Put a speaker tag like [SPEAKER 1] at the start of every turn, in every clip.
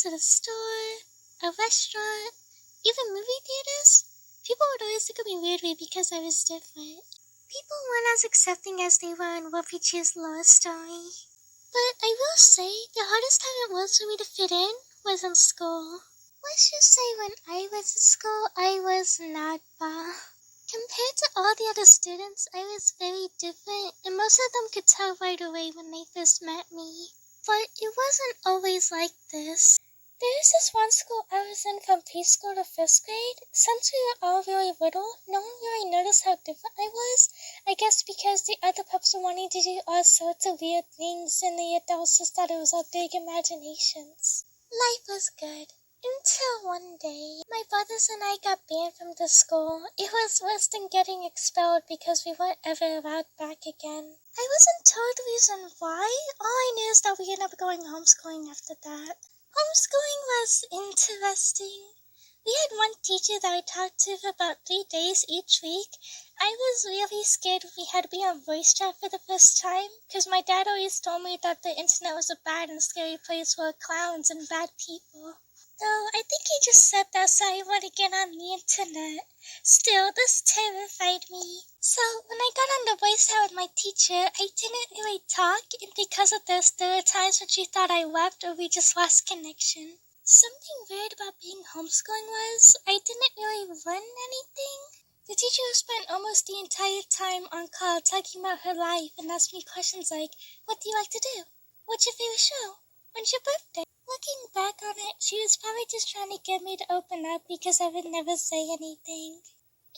[SPEAKER 1] to the store, a restaurant, even movie theaters, people would always look at me weirdly because I was different. People weren't as accepting as they were in Wolfy's love story. But I will say, the hardest time it was for me to fit in was in school. Let's just say when I was in school, I was not bad. Compared to all the other students, I was very different, and most of them could tell right away when they first met me. But it wasn't always like this. There was this one school I was in from preschool to 5th grade. Since we were all really little, no one really noticed how different I was. I guess because the other pups were wanting to do all sorts of weird things, and the adults just thought it was our big imaginations. Life was good. Until one day, my brothers and I got banned from the school. It was worse than getting expelled because we weren't ever allowed back again. I wasn't told the reason why. All I knew is that we ended up going homeschooling after that. Homeschooling was interesting. We had one teacher that I talked to for about 3 days each week. I was really scared when we had to be on voice chat for the first time, because my dad always told me that the internet was a bad and scary place full of clowns and bad people. Though I think he just said that so I wouldn't get on the internet. Still, this terrified me. So, when I got on the voice chat with my teacher, I didn't really talk, and because of this, there were times when she thought I left or we just lost connection. Something weird about being homeschooling was, I didn't really learn anything. The teacher spent almost the entire time on call talking about her life and asked me questions like, what do you like to do? What's your favorite show? When's your birthday? Looking back on it, she was probably just trying to get me to open up because I would never say anything.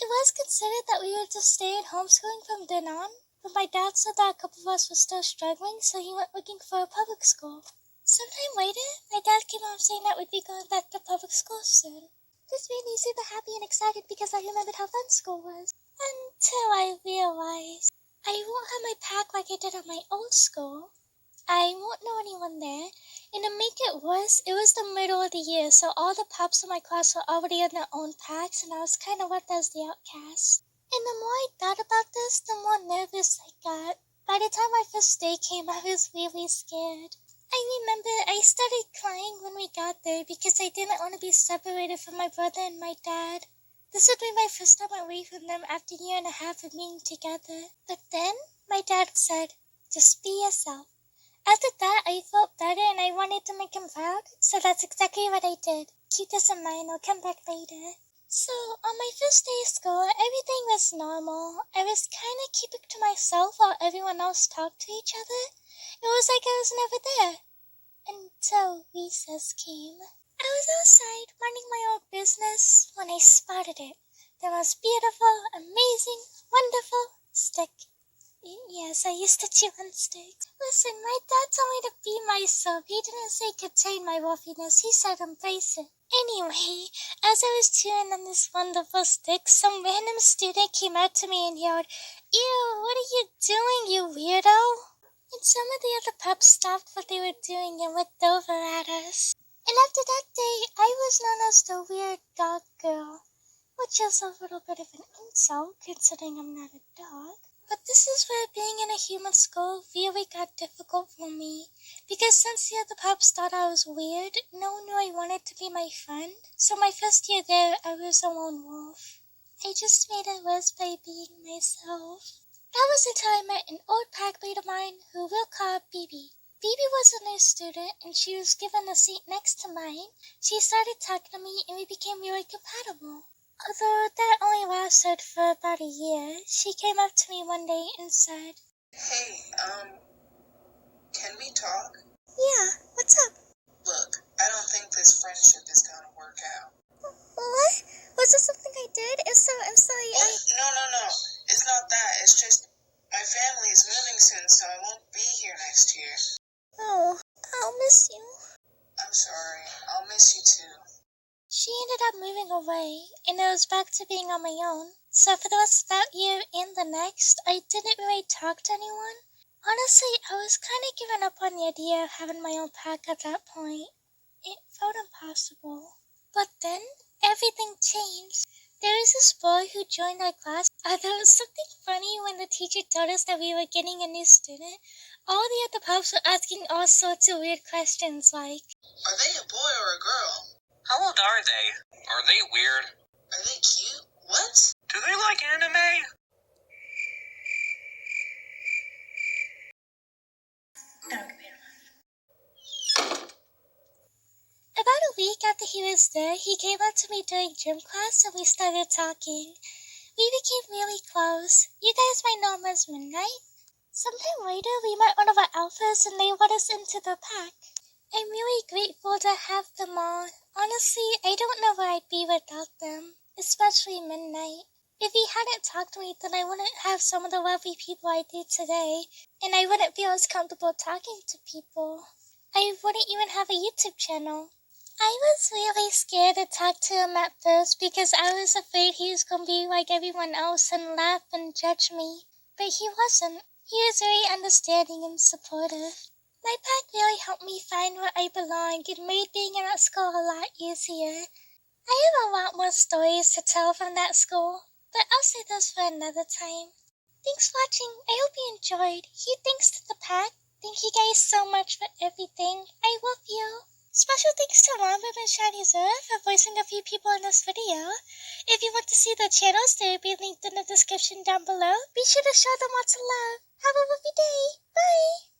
[SPEAKER 1] It was considered that we were to stay at homeschooling from then on, but my dad said that a couple of us were still struggling, so he went looking for a public school. Sometime later, my dad came home saying that we'd be going back to public school soon. This made me super happy and excited because I remembered how fun school was. Until I realized I won't have my pack like I did at my old school. I won't know anyone there, and to make it worse, it was the middle of the year, so all the pups in my class were already in their own packs, and I was kind of left as the outcast. And the more I thought about this, the more nervous I got. By the time my first day came, I was really scared. I remember I started crying when we got there because I didn't want to be separated from my brother and my dad. This would be my first time away from them after a year and a half of being together. But then, my dad said, just be yourself. After that, I felt better and I wanted to make him proud, so that's exactly what I did. Keep this in mind, I'll come back later. So, on my first day of school, everything was normal. I was kind of keeping to myself while everyone else talked to each other. It was like I was never there. Until recess came. I was outside, minding my own business, when I spotted it. The most beautiful, amazing, wonderful stick. Yes, I used to chew on sticks. Listen, my dad told me to be myself. He didn't say contain my wolfiness. He said embrace it. Anyway, as I was chewing on this wonderful stick, some random student came out to me and yelled, "Ew, what are you doing, you weirdo?" And some of the other pups stopped what they were doing and looked over at us. And after that day, I was known as the weird dog girl, which is a little bit of an insult considering I'm not a dog. But this is where being in a human school really got difficult for me, because since the other pups thought I was weird, no one really wanted to be my friend, so my first year there, I was a lone wolf. I just made it worse by being myself. That was until I met an old packmate of mine who we'll call Bibi. Bibi was a new student, and she was given a seat next to mine. She started talking to me, and we became really compatible. Although that only lasted for about a year, she came up to me one day and said,
[SPEAKER 2] "Hey, can we talk?"
[SPEAKER 1] "Yeah, what's up?"
[SPEAKER 2] "Look, I don't think this friendship is gonna work out."
[SPEAKER 1] "What? Was this something I did? If so, I'm sorry,
[SPEAKER 2] No. It's not that. It's just my family is moving soon, so I won't be here next year.
[SPEAKER 1] Oh, I'll miss you."
[SPEAKER 2] I'm sorry. I'll miss you too.
[SPEAKER 1] She ended up moving away, and I was back to being on my own. So for the rest of that year and the next, I didn't really talk to anyone. Honestly, I was kind of giving up on the idea of having my own pack at that point. It felt impossible. But then, everything changed. There was this boy who joined our class. Although it was something funny when the teacher told us that we were getting a new student, All the other pups were asking all sorts of weird questions like,
[SPEAKER 2] are they a boy or a girl?
[SPEAKER 3] How old are they? Are they weird?
[SPEAKER 2] Are they cute? What?
[SPEAKER 3] Do they like anime?
[SPEAKER 1] About a week after he was there, he came up to me during gym class and we started talking. We became really close. You guys might know him as Midnight. Sometime later, we met one of our alphas and they let us into the pack. I'm really grateful to have them all. Honestly, I don't know where I'd be without them, especially Midnight. If he hadn't talked to me, then I wouldn't have some of the lovely people I do today, and I wouldn't feel as comfortable talking to people. I wouldn't even have a YouTube channel. I was really scared to talk to him at first because I was afraid he was going to be like everyone else and laugh and judge me. But he wasn't. He was very understanding and supportive. My pack really helped me find where I belong and made being in that school a lot easier. I have a lot more stories to tell from that school, but I'll save those for another time. Thanks for watching. I hope you enjoyed. Huge thanks to the pack. Thank you guys so much for everything. I love you. Special thanks to Ranbirb and Shiny Zeraora for voicing a few people in this video. If you want to see their channels, they will be linked in the description down below. Be sure to show them lots of love. Have a lovely day. Bye!